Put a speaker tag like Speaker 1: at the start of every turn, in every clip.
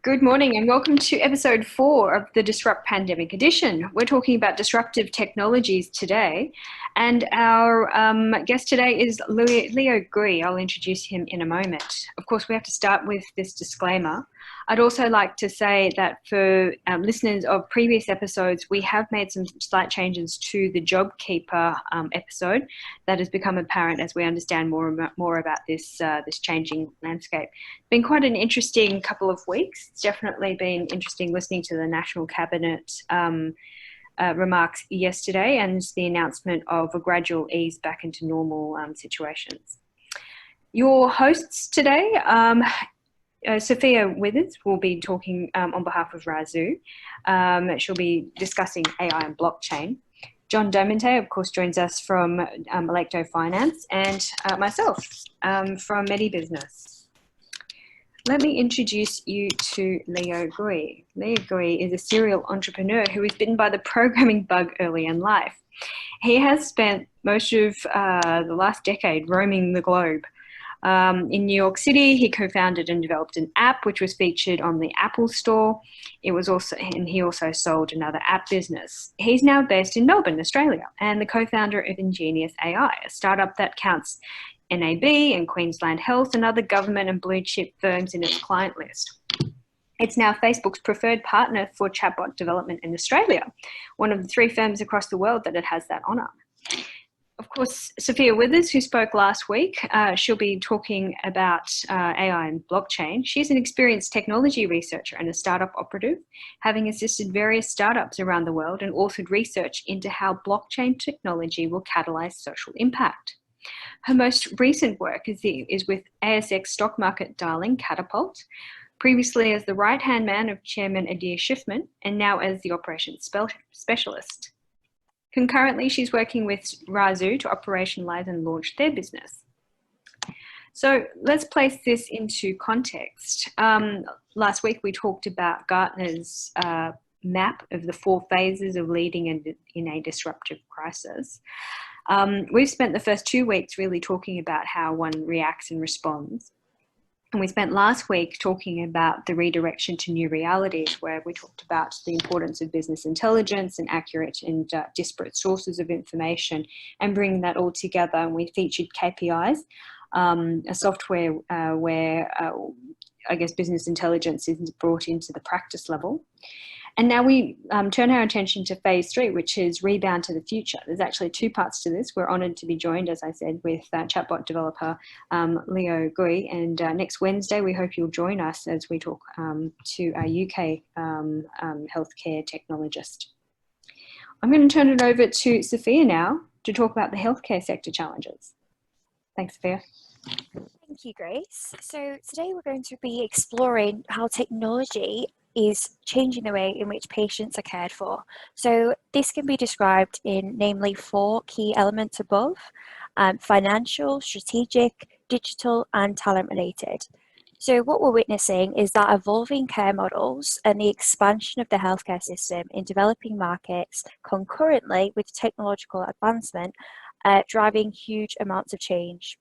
Speaker 1: Good morning and welcome to episode 4 of the Disrupt Pandemic Edition. We're talking about disruptive technologies today, and our guest today is Leo Gui. I'll introduce him in a moment. Of course, we have to start with this disclaimer. I'd also like to say that for listeners of previous episodes, we have made some slight changes to the JobKeeper episode. That has become apparent as we understand more about this changing landscape. It's been quite an interesting couple of weeks. It's definitely been interesting listening to the National Cabinet remarks yesterday and the announcement of a gradual ease back into normal situations. Your hosts today, Sophia Withers will be talking on behalf of Razzoo. She'll be discussing AI and blockchain. John Domente, of course, joins us from Electo Finance, and myself from MediBusiness. Let me introduce you to Leo Gui. Leo Gui is a serial entrepreneur who was bitten by the programming bug early in life. He has spent most of the last decade roaming the globe. In New York City, he co-founded and developed an app which was featured on the Apple Store. He also sold another app business. He's now based in Melbourne, Australia, and the co-founder of Ingenious AI, a startup that counts NAB and Queensland Health and other government and blue chip firms in its client list. It's now Facebook's preferred partner for chatbot development in Australia, one of the 3 firms across the world that it has that honour. Of course, Sophia Withers, who spoke last week, she'll be talking about AI and blockchain. She's an experienced technology researcher and a startup operative, having assisted various startups around the world and authored research into how blockchain technology will catalyse social impact. Her most recent work is with ASX stock market darling Catapult, previously as the right-hand man of Chairman Adir Shiffman, and now as the operations specialist. Concurrently, she's working with Razzoo to operationalize and launch their business. So let's place this into context. Last week, we talked about Gartner's map of the 4 phases of leading in a disruptive crisis. We've spent the first 2 weeks really talking about how one reacts and responds. And we spent last week talking about the redirection to new realities, where we talked about the importance of business intelligence and accurate and disparate sources of information and bringing that all together. And we featured KPIs, a software where I guess business intelligence is brought into the practice level. And now we turn our attention to phase 3, which is rebound to the future. There's actually 2 parts to this. We're honoured to be joined, as I said, with chatbot developer Leo Gui. And next Wednesday, we hope you'll join us as we talk to a UK healthcare technologist. I'm going to turn it over to Sophia now to talk about the healthcare sector challenges. Thanks, Sophia.
Speaker 2: Thank you, Grace. So today we're going to be exploring how technology is changing the way in which patients are cared for. So this can be described in namely 4 key elements above: financial, strategic, digital, and talent related. So what we're witnessing is that evolving care models and the expansion of the healthcare system in developing markets concurrently with technological advancement driving huge amounts of change.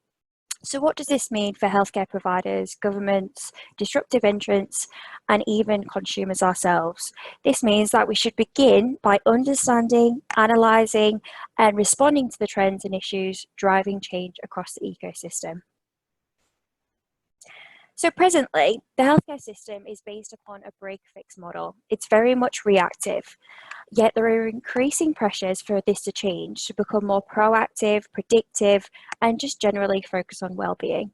Speaker 2: So what does this mean for healthcare providers, governments, disruptive entrants, and even consumers ourselves? This means that we should begin by understanding, analysing, and responding to the trends and issues driving change across the ecosystem. So presently, the healthcare system is based upon a break-fix model. It's very much reactive, yet there are increasing pressures for this to change, to become more proactive, predictive, and just generally focus on well-being.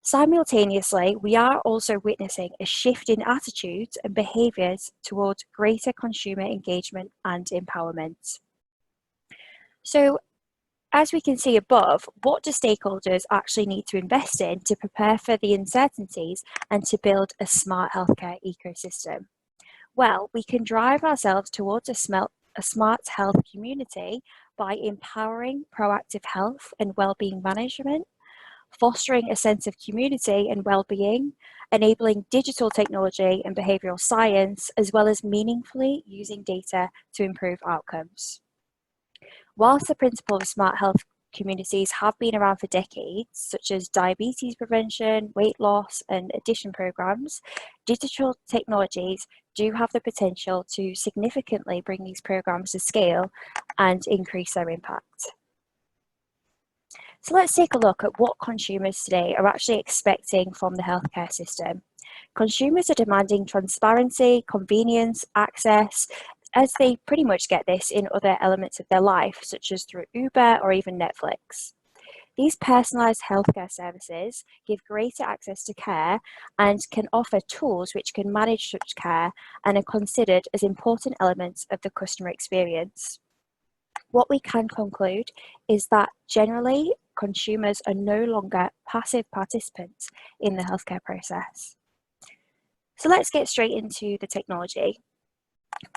Speaker 2: Simultaneously, we are also witnessing a shift in attitudes and behaviours towards greater consumer engagement and empowerment. So, as we can see above, what do stakeholders actually need to invest in to prepare for the uncertainties and to build a smart healthcare ecosystem? Well, we can drive ourselves towards a smart health community by empowering proactive health and well-being management, fostering a sense of community and well-being, enabling digital technology and behavioural science, as well as meaningfully using data to improve outcomes. Whilst the principle of smart health communities have been around for decades, such as diabetes prevention, weight loss, and addiction programs, digital technologies do have the potential to significantly bring these programs to scale and increase their impact. So let's take a look at what consumers today are actually expecting from the healthcare system. Consumers are demanding transparency, convenience, access, as they pretty much get this in other elements of their life, such as through Uber or even Netflix. These personalised healthcare services give greater access to care and can offer tools which can manage such care and are considered as important elements of the customer experience. What we can conclude is that generally consumers are no longer passive participants in the healthcare process. So let's get straight into the technology.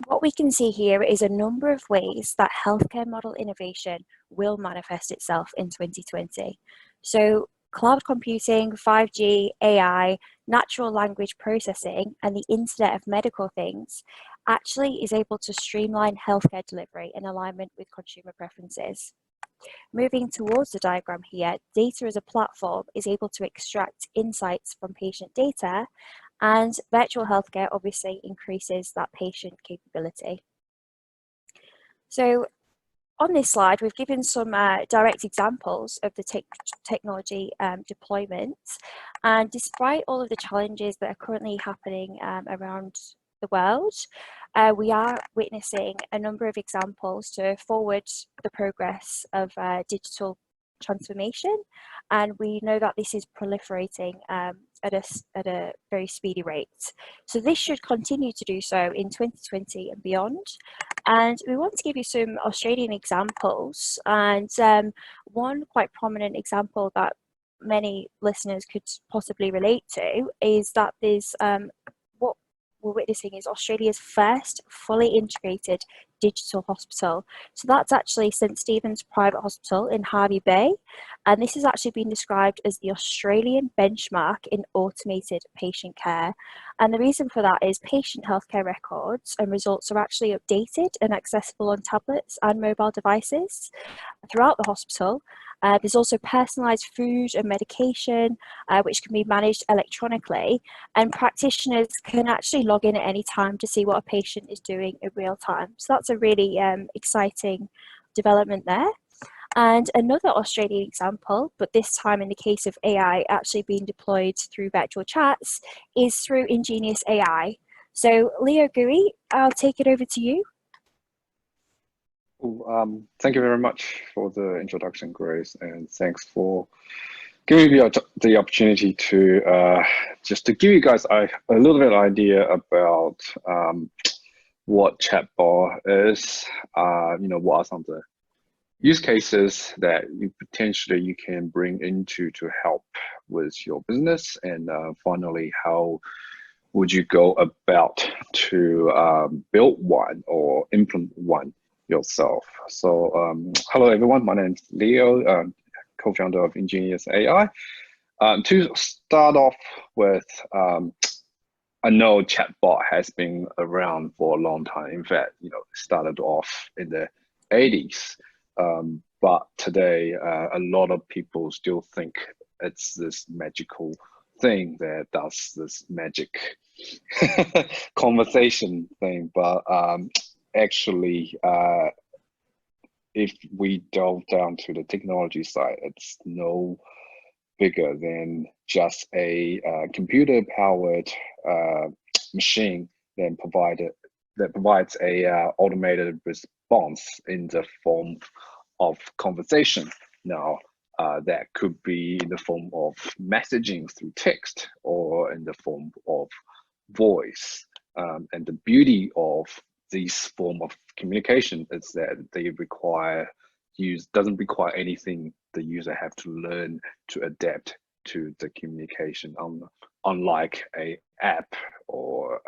Speaker 2: What we can see here is a number of ways that healthcare model innovation will manifest itself in 2020. So cloud computing, 5G, AI, natural language processing, and the Internet of Medical Things actually is able to streamline healthcare delivery in alignment with consumer preferences. Moving towards the diagram here, data as a platform is able to extract insights from patient data, and virtual healthcare obviously increases that patient capability. So on this slide, we've given some direct examples of the technology deployments, and despite all of the challenges that are currently happening around the world, we are witnessing a number of examples to forward the progress of digital transformation, and we know that this is proliferating at a very speedy rate. So this should continue to do so in 2020 and beyond. And we want to give you some Australian examples, and one quite prominent example that many listeners could possibly relate to is that there's what we're witnessing is Australia's first fully integrated digital hospital. So that's actually St Stephen's Private Hospital in Hervey Bay, and this has actually been described as the Australian benchmark in automated patient care. And the reason for that is patient healthcare records and results are actually updated and accessible on tablets and mobile devices throughout the hospital. There's also personalised food and medication, which can be managed electronically, and practitioners can actually log in at any time to see what a patient is doing in real time. So that's a really exciting development there. And another Australian example, but this time in the case of AI actually being deployed through virtual chats, is through Ingenious AI. So Leo Gui, I'll take it over to you.
Speaker 3: Thank you very much for the introduction, Grace, and thanks for giving me the opportunity to just to give you guys a little bit of idea about what chatbot is. What are some of the use cases that you can bring into to help with your business, and finally, how would you go about to build one or implement one yourself. So hello everyone, my name is Leo, co-founder of Ingenious AI. To start off with, I know chatbot has been around for a long time. In fact, it started off in the 80s, but today a lot of people still think it's this magical thing that does this magic conversation thing, but actually, if we delve down to the technology side, it's no bigger than just a computer-powered machine that provides a automated response in the form of conversation. Now, that could be in the form of messaging through text or in the form of voice. And the beauty of this form of communication is that doesn't require anything the user have to learn to adapt to the communication, unlike a app or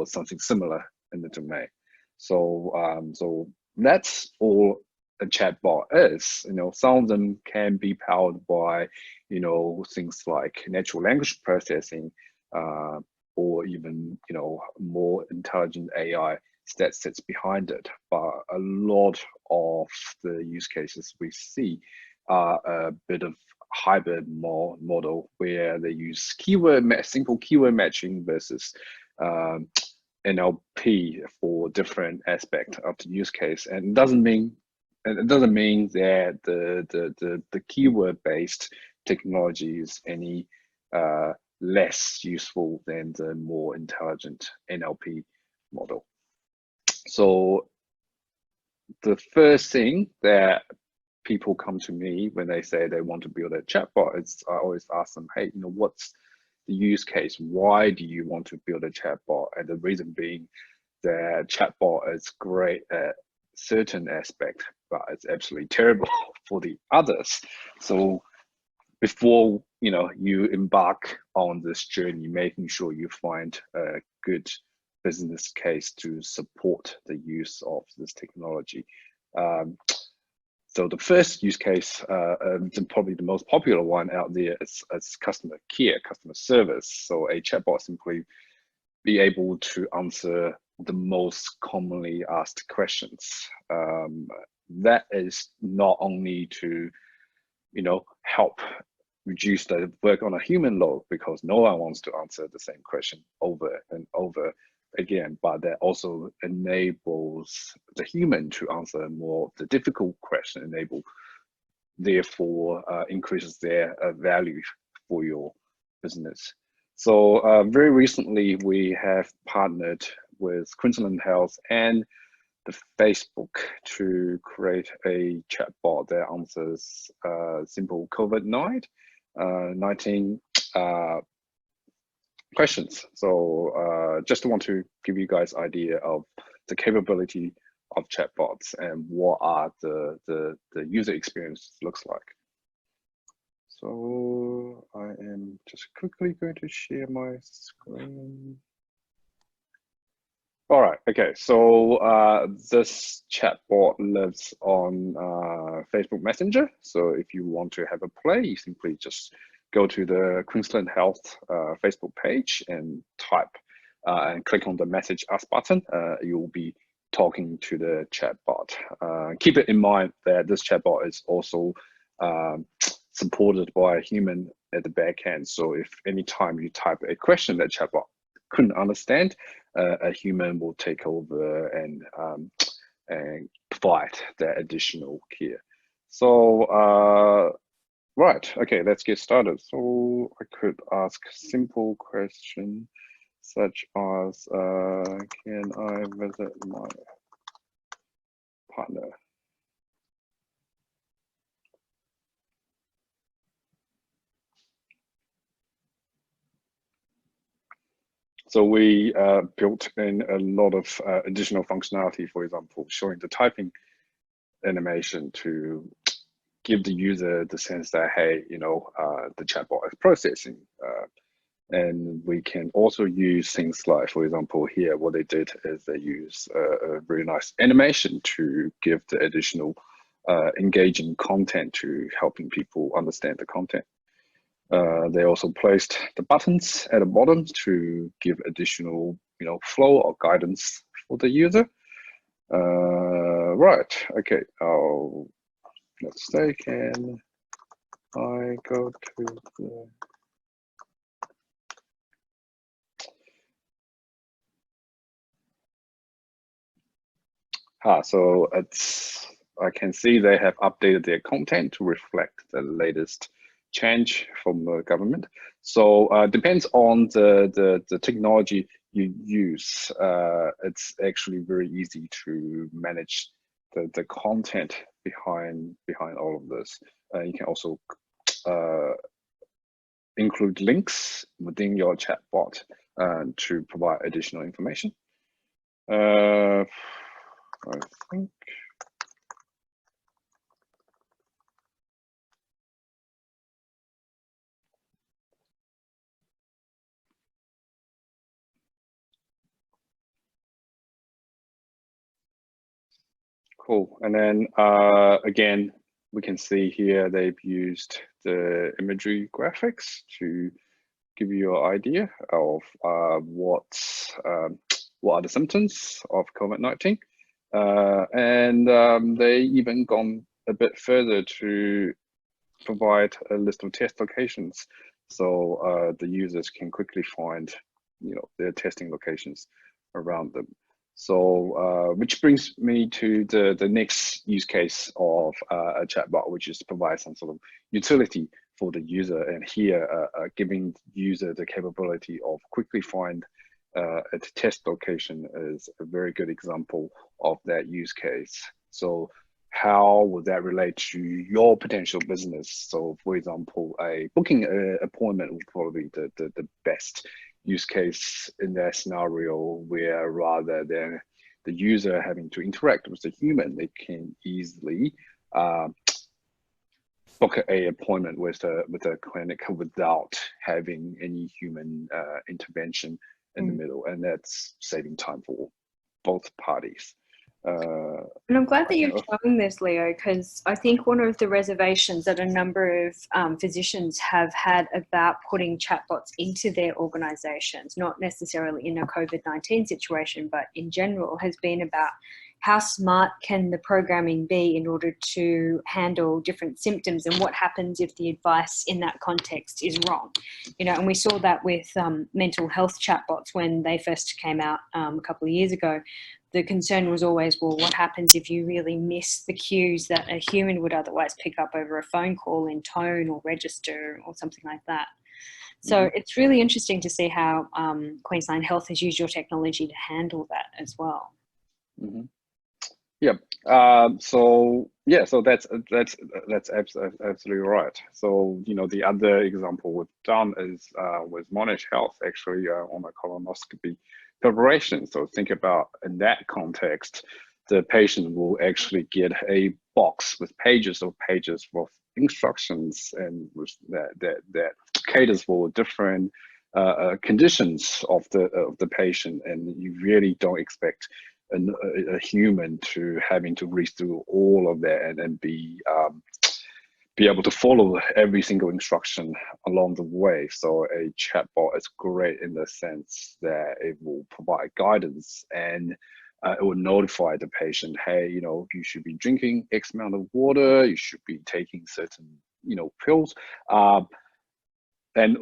Speaker 3: something similar in the domain. So that's all a chatbot is. Some of them can be powered by things like natural language processing, or even more intelligent AI that sits behind it. But a lot of the use cases we see are a bit of hybrid model where they use simple keyword matching versus NLP for different aspects of the use case, and it doesn't mean that the keyword based technology is any less useful than the more intelligent NLP model. So the first thing that people come to me when they say they want to build a chatbot, I always ask them, hey, what's the use case? Why do you want to build a chatbot? And the reason being that chatbot is great at certain aspect, but it's absolutely terrible for the others. So before you embark on this journey, making sure you find a good business case to support the use of this technology. So the first use case, probably the most popular one out there, is customer care, customer service. So a chatbot simply be able to answer the most commonly asked questions. That is not only to help reduce the work on a human load, because no one wants to answer the same question over and over again, but that also enables the human to answer more of the difficult question, therefore increases their value for your business. So very recently we have partnered with Queensland Health and the Facebook to create a chatbot that answers simple COVID-19 questions. So just want to give you guys idea of the capability of chatbots and what are the user experience looks like. So I am just quickly going to share my screen. All right, okay, so this chatbot lives on Facebook Messenger. So if you want to have a play, you simply just go to the Queensland Health Facebook page and type and click on the Message Us button. You'll be talking to the chatbot. Keep it in mind that this chatbot is also supported by a human at the back end. So if anytime you type a question that chatbot couldn't understand, a human will take over and provide that additional care. So right, okay, let's get started. So I could ask simple question such as, can I visit my partner? So we built in a lot of additional functionality, for example, showing the typing animation to give the user the sense that, hey, the chatbot is processing. And we can also use things like, for example, here, what they did is they use a really nice animation to give the additional engaging content to helping people understand the content. They also placed the buttons at the bottom to give additional, flow or guidance for the user. Right, okay, let's say, can I go to the... So I can see they have updated their content to reflect the latest change from the government. So depends on the technology you use. It's actually very easy to manage the content behind all of this. You can also include links within your chatbot to provide additional information. I think. Cool. And then again, we can see here they've used the imagery graphics to give you an idea of what are the symptoms of COVID-19, and they even gone a bit further to provide a list of test locations, so the users can quickly find, their testing locations around them. So, which brings me to the next use case of a chatbot, which is to provide some sort of utility for the user. And here, giving the user the capability of quickly find a test location is a very good example of that use case. So how would that relate to your potential business? So for example, a booking appointment would probably be the best use case in that scenario, where rather than the user having to interact with the human, they can easily book an appointment with a clinic without having any human intervention in the middle, and that's saving time for both parties.
Speaker 1: And I'm glad that you're showing this, Leo, because I think one of the reservations that a number of physicians have had about putting chatbots into their organizations, not necessarily in a COVID-19 situation, but in general, has been about how smart can the programming be in order to handle different symptoms, and what happens if the advice in that context is wrong. And we saw that with mental health chatbots when they first came out a couple of years ago. The concern was always, well, what happens if you really miss the cues that a human would otherwise pick up over a phone call in tone or register or something like that? So it's really interesting to see how Queensland Health has used your technology to handle that as well.
Speaker 3: Yeah. So that's absolutely right. So the other example we've done is with Monash Health, actually, on a colonoscopy preparation. So think about, in that context, the patient will actually get a box with pages of instructions, and that caters for different conditions of the patient, and you really don't expect a human to having to read through all of that and be able to follow every single instruction along the way. So a chatbot is great in the sense that it will provide guidance, and it will notify the patient, hey, you should be drinking X amount of water, you should be taking certain, pills. And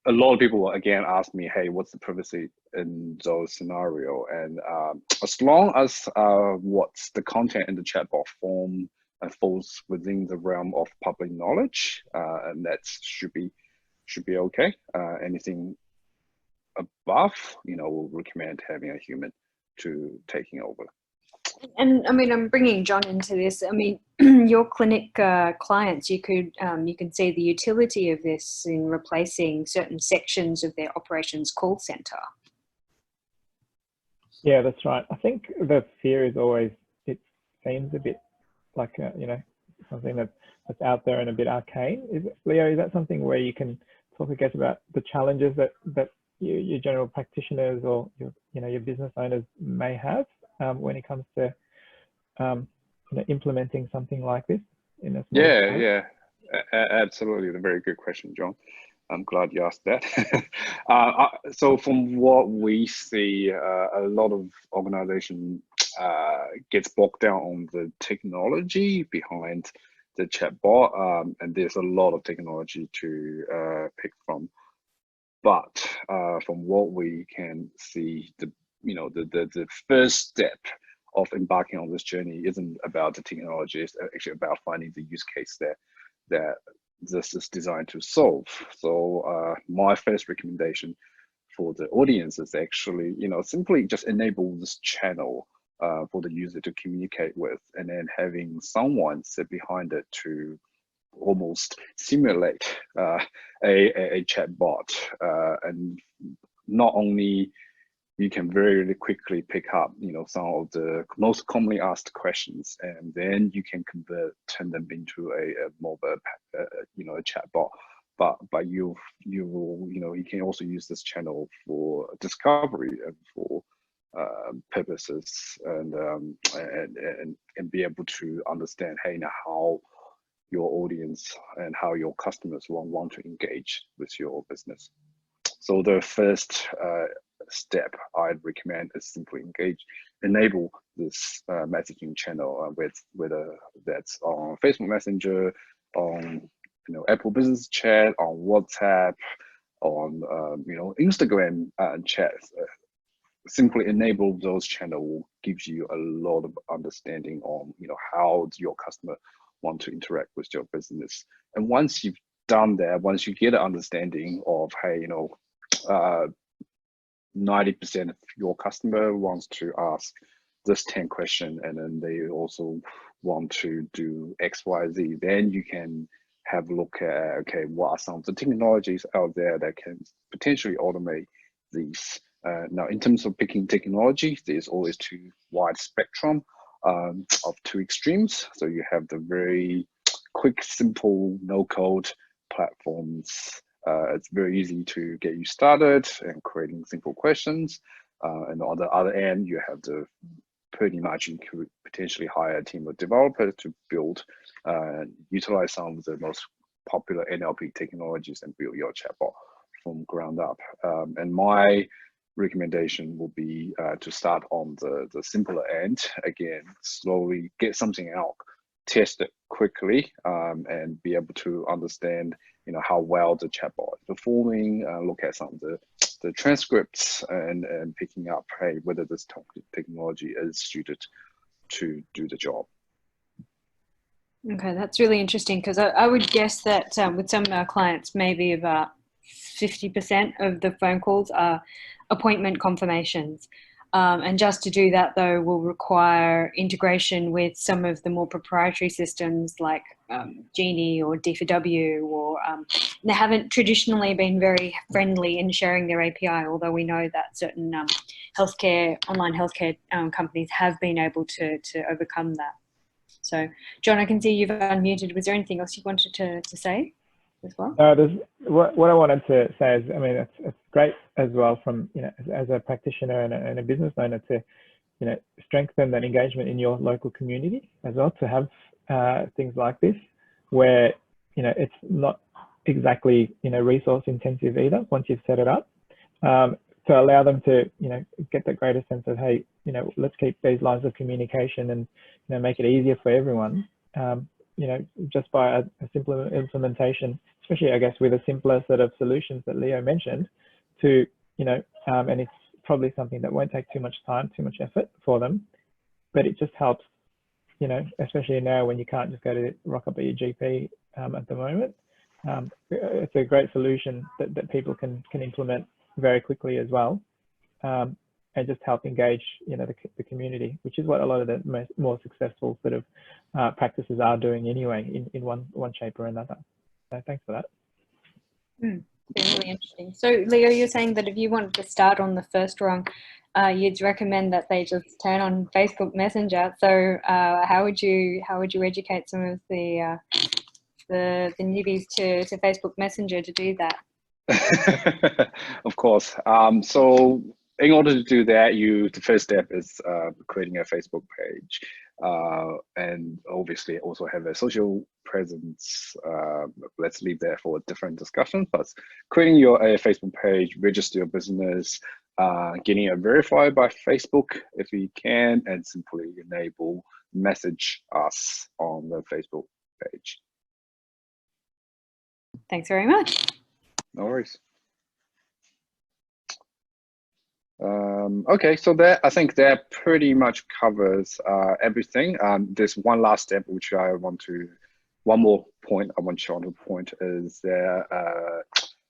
Speaker 3: a lot of people again ask me, hey, what's the privacy in those scenario? And as long as what's the content in the chatbot form falls within the realm of public knowledge, and that should be okay. Anything above, we'll recommend having a human to taking over.
Speaker 1: And I mean, I'm bringing John into this. I mean, your clinic clients, you can see the utility of this in replacing certain sections of their operations call center.
Speaker 4: Yeah, that's right. I think the fear is always, it seems a bit like something that's out there and a bit arcane. Leo, is that something where you can talk, I guess, about the challenges that your general practitioners or your business owners may have when it comes to implementing something like this in a small scale?
Speaker 3: Yeah, absolutely. A very good question, John. I'm glad you asked that. So from what we see, a lot of organization gets bogged down on the technology behind the chatbot, and there's a lot of technology to pick from. But from what we can see, the first step of embarking on this journey isn't about the technology. It's actually about finding the use case that this is designed to solve. So my first recommendation for the audience is actually, simply just enable this channel for the user to communicate with, and then having someone sit behind it to almost simulate a chatbot, and not only you can very quickly pick up some of the most commonly asked questions, and then you can turn them into a mobile a chatbot, but you can also use this channel for discovery and for purposes, and be able to understand, hey, now how your audience and how your customers will want to engage with your business. So the first step I'd recommend is simply enable this messaging channel with whether that's on Facebook Messenger, on Apple Business Chat, on WhatsApp, on Instagram chats. Simply enable those channels gives you a lot of understanding on how your customer want to interact with your business. And once you've done that, once you get an understanding of, hey, 90% of your customer wants to ask this 10 question, and then they also want to do X, Y, Z, then you can have a look at, okay, what are some of the technologies out there that can potentially automate these. Now, in terms of picking technology, there's always too wide spectrum of two extremes. So you have the very quick, simple, no-code platforms. It's very easy to get you started and creating simple questions. And on the other end, you have the pretty much you could potentially hire a team of developers to build, utilize some of the most popular NLP technologies and build your chatbot from ground up. And my recommendation will be to start on the simpler end. Again, slowly get something out, test it quickly, and be able to understand how well the chatbot is performing, look at some of the transcripts and picking up, hey, whether this technology is suited to do the job.
Speaker 1: Okay, that's really interesting, because I would guess that with some of our clients, maybe about 50% of the phone calls are appointment confirmations. And just to do that, though, will require integration with some of the more proprietary systems like Genie or D4W, or they haven't traditionally been very friendly in sharing their API, although we know that certain online healthcare companies have been able to overcome that. So, John, I can see you've unmuted. Was there anything else you wanted to say as well?
Speaker 4: What I wanted to say is, I mean, it's great as well from, as a practitioner and a business owner to, strengthen that engagement in your local community as well, to have things like this where, it's not exactly, resource intensive either once you've set it up, to allow them to, get that greater sense of, hey, let's keep these lines of communication and, make it easier for everyone. Just by a simple implementation, especially, I guess, with a simpler set of solutions that Leo mentioned, to, and it's probably something that won't take too much time, too much effort for them, but it just helps, especially now when you can't just go to rock up at your GP at the moment. It's a great solution that people can implement very quickly as well, and just help engage, the community, which is what a lot of the more successful sort of practices are doing anyway, in one shape or another. So thanks for that.
Speaker 1: Really interesting. So, Leo, you're saying that if you wanted to start on the first rung, you'd recommend that they just turn on Facebook Messenger. So, how would you educate some of the newbies to Facebook Messenger to do that?
Speaker 3: Of course. So in order to do that, the first step is creating a Facebook page, and obviously also have a social presence. Let's leave that for a different discussion. But creating a Facebook page, register your business, getting it verified by Facebook if you can, and simply enable message us on the Facebook page.
Speaker 1: Thanks very much.
Speaker 3: No worries. Okay, so I think that pretty much covers everything. There's one last step which one more point I want Sean to point is that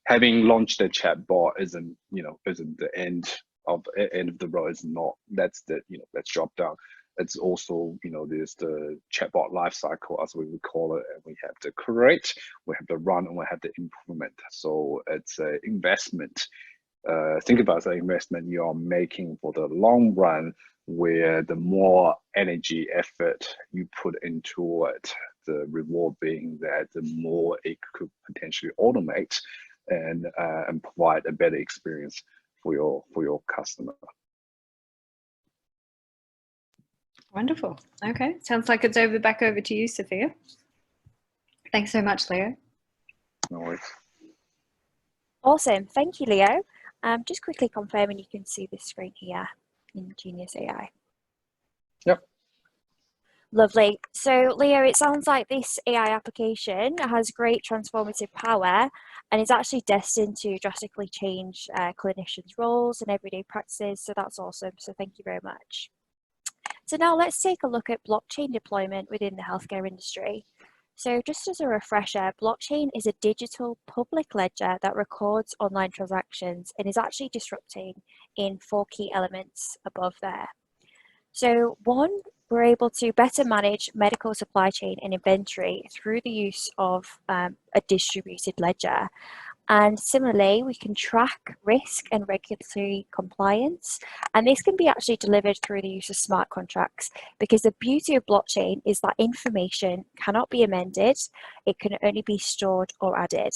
Speaker 3: having launched a chatbot isn't the end of the road. It's not. That's job done. It's also, there's the chatbot life cycle, as we would call it, and we have to create, we have to run, and we have to implement. So it's an investment. Think about the investment you are making for the long run, where the more energy, effort you put into it, the reward being that the more it could potentially automate and provide a better experience for your customer.
Speaker 1: Wonderful. Okay, sounds like it's back over to you, Sophia. Thanks so much, Leo.
Speaker 3: No worries.
Speaker 2: Awesome. Thank you, Leo. Just quickly confirming you can see the screen here in Genius AI.
Speaker 3: Yep.
Speaker 2: Lovely. So, Leo, it sounds like this AI application has great transformative power and is actually destined to drastically change clinicians' roles and everyday practices. So that's awesome. So thank you very much. So now let's take a look at blockchain deployment within the healthcare industry. So just as a refresher, blockchain is a digital public ledger that records online transactions and is actually disrupting in 4 key elements above there. So one, we're able to better manage medical supply chain and inventory through the use of a distributed ledger. And similarly, we can track risk and regulatory compliance. And this can be actually delivered through the use of smart contracts, because the beauty of blockchain is that information cannot be amended. It can only be stored or added.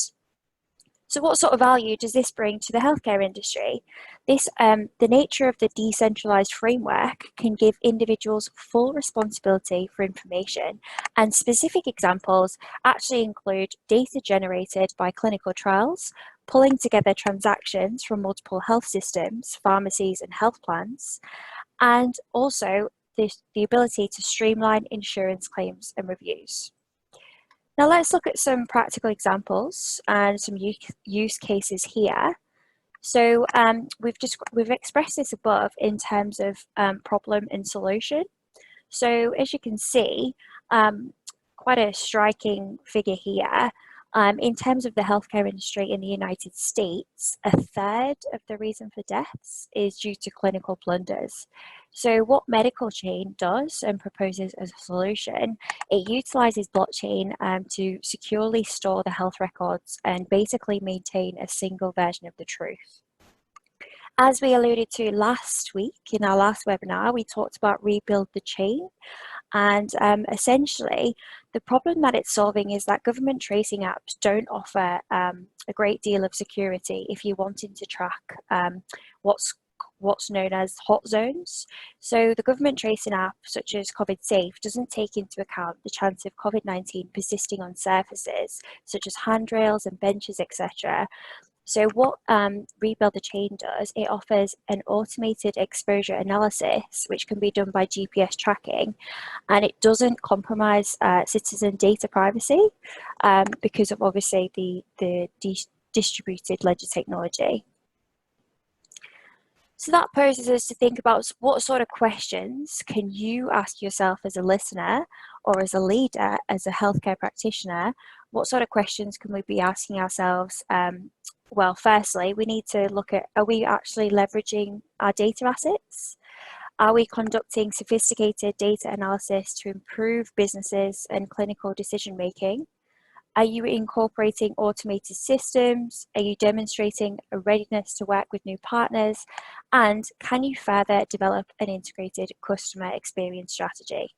Speaker 2: So what sort of value does this bring to the healthcare industry? The nature of the decentralized framework can give individuals full responsibility for information, and specific examples actually include data generated by clinical trials, pulling together transactions from multiple health systems, pharmacies, and health plans, and also the ability to streamline insurance claims and reviews. Now let's look at some practical examples and some use cases here. So we've expressed this above in terms of problem and solution. So as you can see, quite a striking figure here. In terms of the healthcare industry in the United States, 1/3 of the reason for deaths is due to clinical blunders. So what Medical Chain does and proposes as a solution, it utilizes blockchain to securely store the health records and basically maintain a single version of the truth. As we alluded to last week in our last webinar, we talked about Rebuild the Chain. And essentially, the problem that it's solving is that government tracing apps don't offer a great deal of security if you're wanting to track what's known as hot zones. So the government tracing app, such as COVID Safe, doesn't take into account the chance of COVID-19 persisting on surfaces, such as handrails and benches, etc. So what Rebuild the Chain does, it offers an automated exposure analysis, which can be done by GPS tracking, and it doesn't compromise citizen data privacy because of obviously the distributed ledger technology. So that poses us to think about what sort of questions can you ask yourself as a listener or as a leader, as a healthcare practitioner. What sort of questions can we be asking ourselves? Well, firstly, we need to look at, are we actually leveraging our data assets? Are we conducting sophisticated data analysis to improve businesses and clinical decision making? Are you incorporating automated systems? Are you demonstrating a readiness to work with new partners? And can you further develop an integrated customer experience strategy?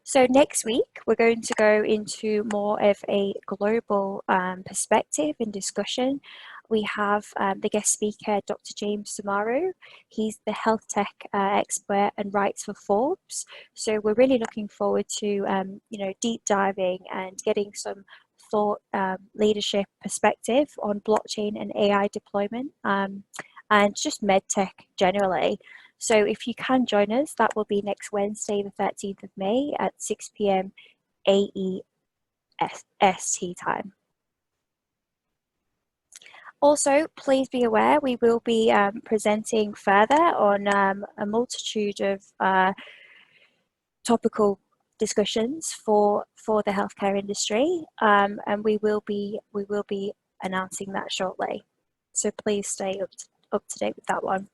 Speaker 2: So next week, we're going to go into more of a global perspective and discussion. We have the guest speaker, Dr. James Samaru. He's the health tech expert and writes for Forbes. So we're really looking forward to deep diving and getting some thought leadership perspective on blockchain and AI deployment and just medtech generally. So if you can join us, that will be next Wednesday, the 13th of May at 6 p.m. AEST time. Also, please be aware we will be presenting further on a multitude of topical discussions for the healthcare industry, and we will be announcing that shortly. So please stay up to date with that one.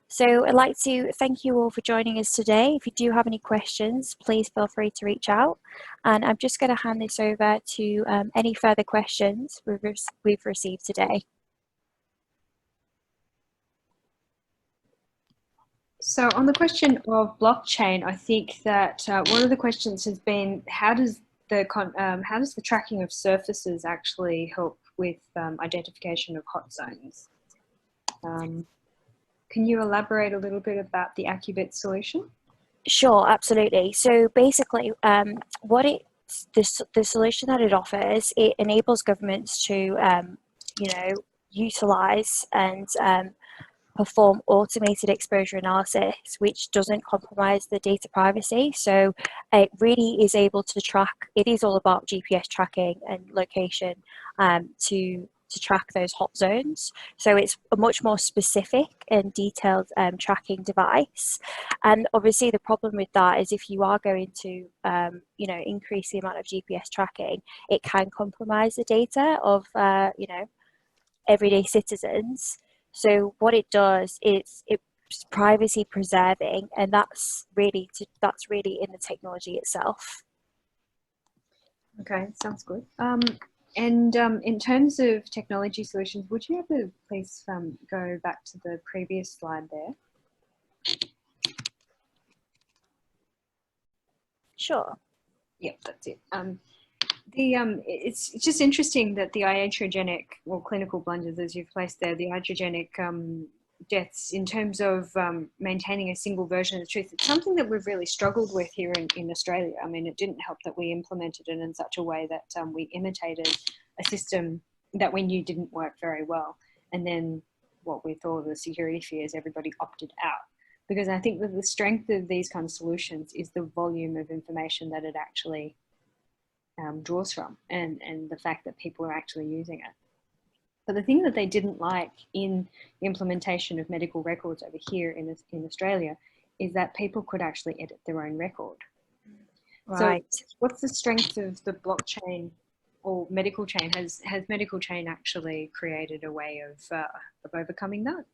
Speaker 2: So I'd like to thank you all for joining us today. If you do have any questions, please feel free to reach out. And I'm just going to hand this over to any further questions we've received today.
Speaker 1: So on the question of blockchain, I think that one of the questions has been, how does the tracking of surfaces actually help with identification of hot zones? Can you elaborate a little bit about the AccuBit solution?
Speaker 2: Sure, absolutely. So basically, what it the solution that it offers, it enables governments to, you know, utilize and perform automated exposure analysis, which doesn't compromise the data privacy. So it really is able to track, it is all about GPS tracking and location to track those hot zones. So it's a much more specific and detailed tracking device. And obviously the problem with that is if you are going to, you know, increase the amount of GPS tracking, it can compromise the data of, you know, everyday citizens. So what it does is it's privacy preserving, and that's really in the technology itself.
Speaker 1: Okay, sounds good. And in terms of technology solutions, would you ever please go back to the previous slide there?
Speaker 2: Sure.
Speaker 1: Yep, that's it. It's just interesting that the iatrogenic, or clinical blunders as you've placed there, the iatrogenic deaths in terms of maintaining a single version of the truth. It's something that we've really struggled with here in Australia. I mean, it didn't help that we implemented it in such a way that we imitated a system that we knew didn't work very well. And then what we thought the security fears, everybody opted out. Because I think that the strength of these kind of solutions is the volume of information that it actually draws from, and the fact that people are actually using it. But the thing that they didn't like in the implementation of medical records over here in Australia is that people could actually edit their own record.
Speaker 2: Right.
Speaker 1: So what's the strength of the blockchain or medical chain? Has medical chain actually created a way of overcoming that?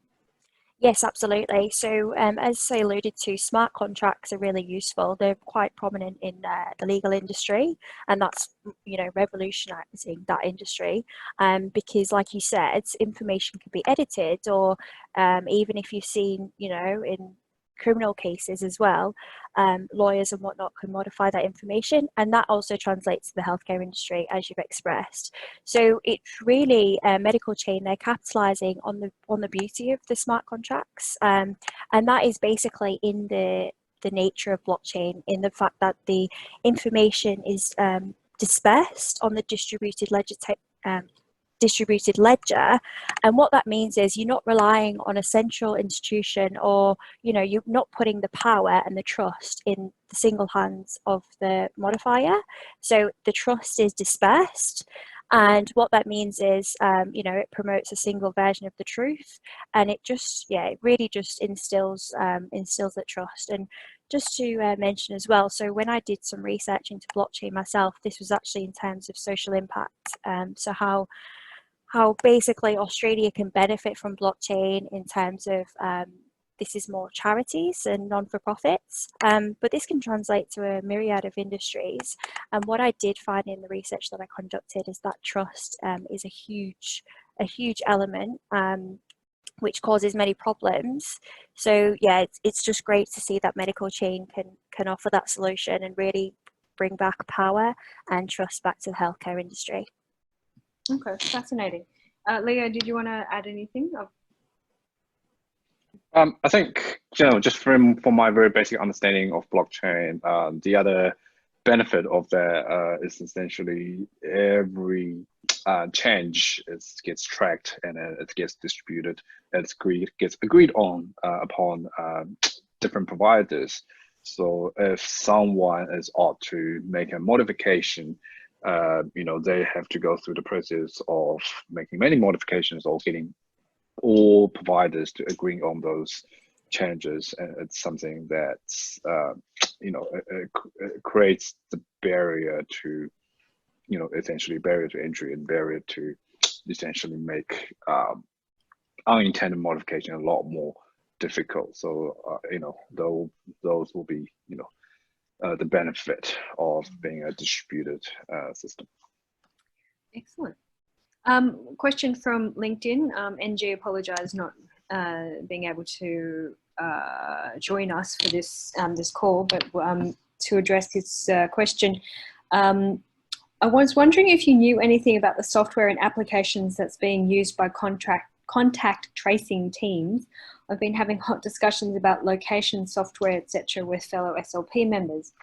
Speaker 2: Yes, absolutely. So as I alluded to, smart contracts are really useful. They're quite prominent in the legal industry, and that's, you know, revolutionizing that industry, because like you said, information can be edited, or even if you've seen, you know, in criminal cases as well, lawyers and whatnot can modify that information, and that also translates to the healthcare industry, as you've expressed. So it's really medical chain, they're capitalizing on the beauty of the smart contracts, and that is basically in the nature of blockchain, in the fact that the information is dispersed on the distributed ledger. And what that means is you're not relying on a central institution, or, you know, you're not putting the power and the trust in the single hands of the modifier. So the trust is dispersed, and what that means is, you know, it promotes a single version of the truth, and it just, yeah, it really just instills that trust. And just to mention as well, so when I did some research into blockchain myself, this was actually in terms of social impact. So how basically Australia can benefit from blockchain in terms of this is more charities and non-for-profits, but this can translate to a myriad of industries. And what I did find in the research that I conducted is that trust is a huge element, which causes many problems. So yeah, it's just great to see that medical chain can offer that solution and really bring back power and trust back to the healthcare industry.
Speaker 1: Okay, fascinating. Leo, did you want to add anything?
Speaker 3: I think, you know, just from my very basic understanding of blockchain, the other benefit of that is essentially every change gets tracked, and it gets distributed, and gets agreed on upon different providers. So if someone is ought to make a modification, you know, they have to go through the process of making many modifications, or getting all providers to agree on those changes. And it's something that's, you know, it creates the barrier to, you know, essentially barrier to entry and barrier to essentially make unintended modification a lot more difficult. So, you know, those will be, you know, the benefit of being a distributed system.
Speaker 1: Excellent. Question from LinkedIn. NG apologise not being able to join us for this this call, but to address his question, I was wondering if you knew anything about the software and applications that's being used by contact tracing teams. I've been having hot discussions about location software, etc., with fellow SLP members.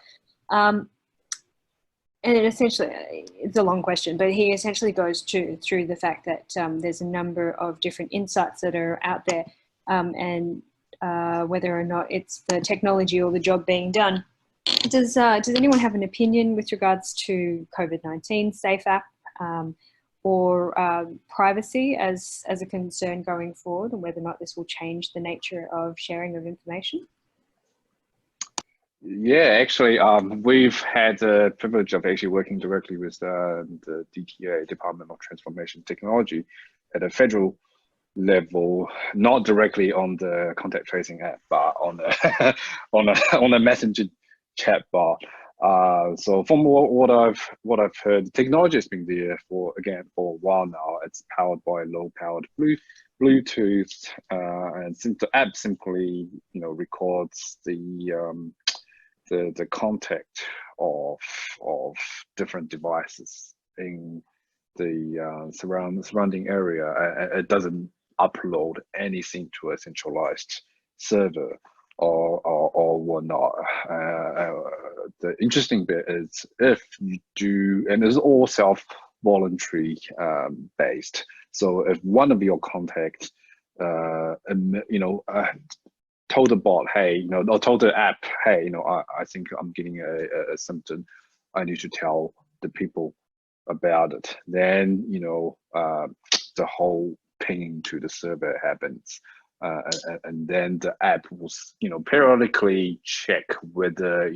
Speaker 1: And it essentially, it's a long question, but he essentially goes through the fact that there's a number of different insights that are out there, and whether or not it's the technology or the job being done. Does anyone have an opinion with regards to COVID-19 Safe app, or privacy as a concern going forward, and whether or not this will change the nature of sharing of information?
Speaker 3: Yeah, actually, we've had the privilege of actually working directly with the DTA, Department of Transformation Technology, at a federal level, not directly on the contact tracing app, but on a on a messenger chat bar. So from what I've heard, the technology has been there for a while now. It's powered by low-powered Bluetooth, and the app simply records the contact of different devices in the surrounding area. It doesn't upload anything to a centralized server or whatnot. The interesting bit is if you do, and it's all self-voluntary based. So if one of your contacts, told the bot, hey, or told the app, hey, I think I'm getting a symptom, I need to tell the people about it. Then, the whole pinging to the server happens. And then the app will, periodically check whether,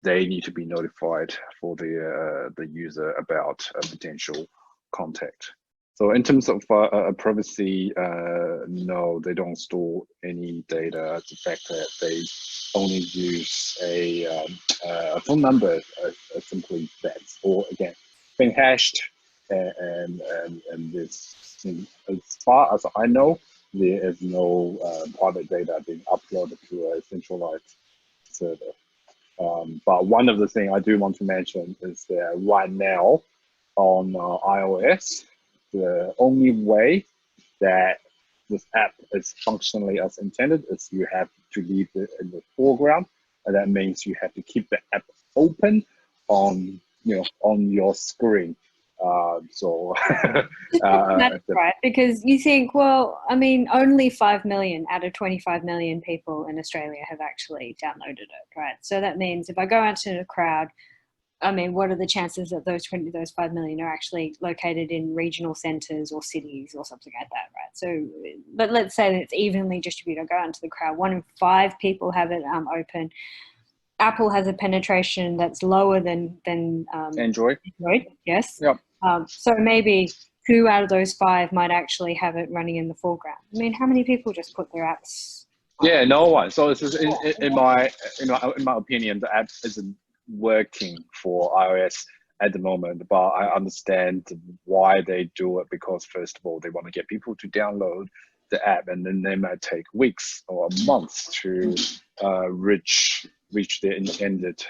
Speaker 3: they need to be notified for the user about a potential contact. So in terms of privacy, no, they don't store any data. The fact that they only use a phone number simply that's, or again, being hashed, and this, as far as I know, there is no private data being uploaded to a centralized server. But one of the things I do want to mention is that right now on iOS, the only way that this app is functionally as intended is you have to leave it in the foreground, and that means you have to keep the app open on your screen. So
Speaker 1: that's right, because you think, well, I mean, only 5 million out of 25 million people in Australia have actually downloaded it, right? So that means if I go out to a crowd, I mean, what are the chances that those 5 million are actually located in regional centres or cities or something like that, right? So, but let's say that it's evenly distributed. I go out into the crowd, 1 in 5 people have it open. Apple has a penetration that's lower than
Speaker 3: Android.
Speaker 1: Yes.
Speaker 3: Yep.
Speaker 1: So maybe 2 out of those 5 might actually have it running in the foreground. I mean, how many people just put their apps?
Speaker 3: Yeah, no one. So this is in my opinion, the app isn't working for iOS at the moment, but I understand why they do it, because first of all, they want to get people to download the app, and then they might take weeks or months to reach their intended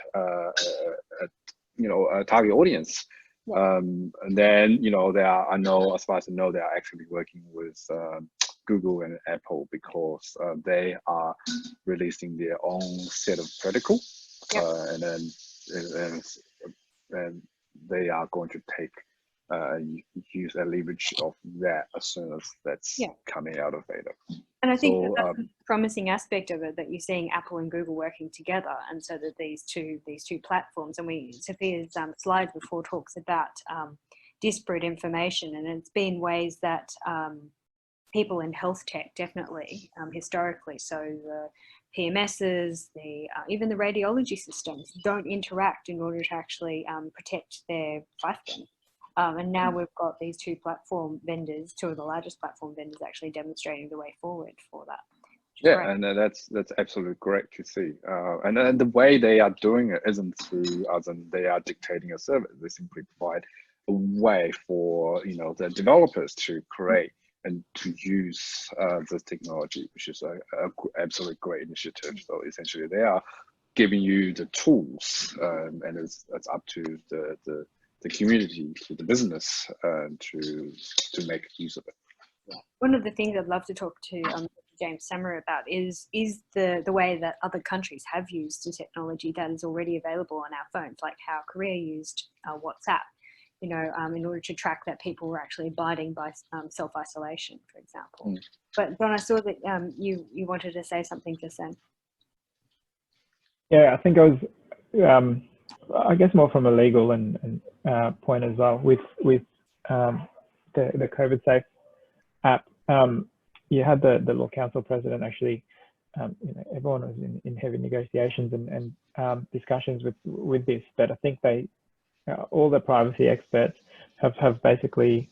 Speaker 3: target audience. And then as far as I know, they are actually working with Google and Apple, because they are releasing their own set of protocol.
Speaker 1: Yep.
Speaker 3: And they are going to take use a leverage of that as soon as that's coming out of beta.
Speaker 1: And I think that's the promising aspect of it, that you're seeing Apple and Google working together, and so that these two platforms, and Sophia's slide before talks about disparate information, and it's been ways that people in health tech definitely historically, so the PMSs, even the radiology systems don't interact in order to actually protect their lifespan. And now we've got these 2 platform vendors, 2 of the largest platform vendors, actually demonstrating the way forward for that.
Speaker 3: Yeah, and that's absolutely great to see. And the way they are doing it isn't through, as in they are dictating a service. They simply provide a way for the developers to create and to use this technology, which is a absolutely great initiative. So essentially, they are giving you the tools, and it's up to the community, to the business, to make use of it.
Speaker 1: Yeah. One of the things I'd love to talk to James Summer about is the way that other countries have used the technology that is already available on our phones, like how Korea used WhatsApp, you know, in order to track that people were actually abiding by self-isolation, for example. But Don, I saw that you wanted to say something just then.
Speaker 4: Yeah, I think I was, I guess more from a legal and point as well with the COVID Safe app. You had the Law Council president actually, you know, everyone was in heavy negotiations and discussions with this, but I think they, all the privacy experts have basically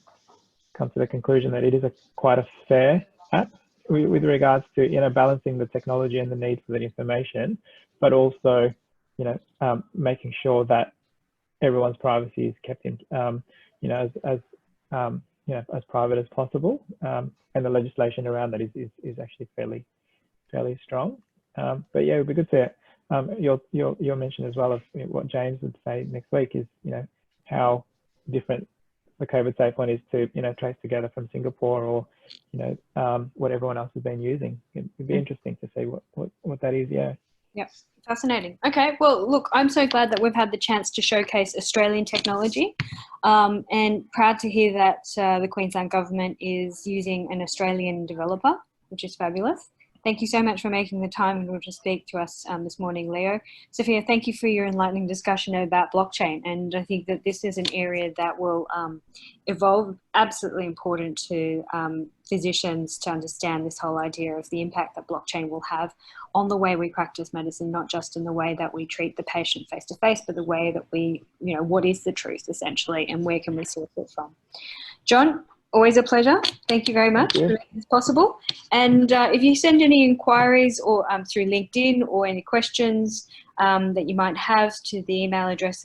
Speaker 4: come to the conclusion that it is quite a fair app with regards to, you know, balancing the technology and the need for the information, but also, you know, making sure that everyone's privacy is kept in, you know, as you know, as private as possible, and the legislation around that is actually fairly strong. But yeah, it would be good to your mention as well of what James would say next week is, you know, how different the COVID Safe one is to, you know, trace together from Singapore or, you know, what everyone else has been using. It'd be interesting to see what that is. Yeah.
Speaker 1: Yep, fascinating. Okay, well, look, I'm so glad that we've had the chance to showcase Australian technology, and proud to hear that the Queensland government is using an Australian developer, which is fabulous. Thank you so much for making the time in order to speak to us this morning, Leo. Sophia, thank you for your enlightening discussion about blockchain. And I think that this is an area that will evolve, absolutely important to physicians to understand this whole idea of the impact that blockchain will have on the way we practice medicine, not just in the way that we treat the patient face to face, but the way that we, you know, what is the truth essentially and where can we source it from? John, always a pleasure. Thank you very much for making this possible. And if you send any inquiries or through LinkedIn or any questions that you might have to the email address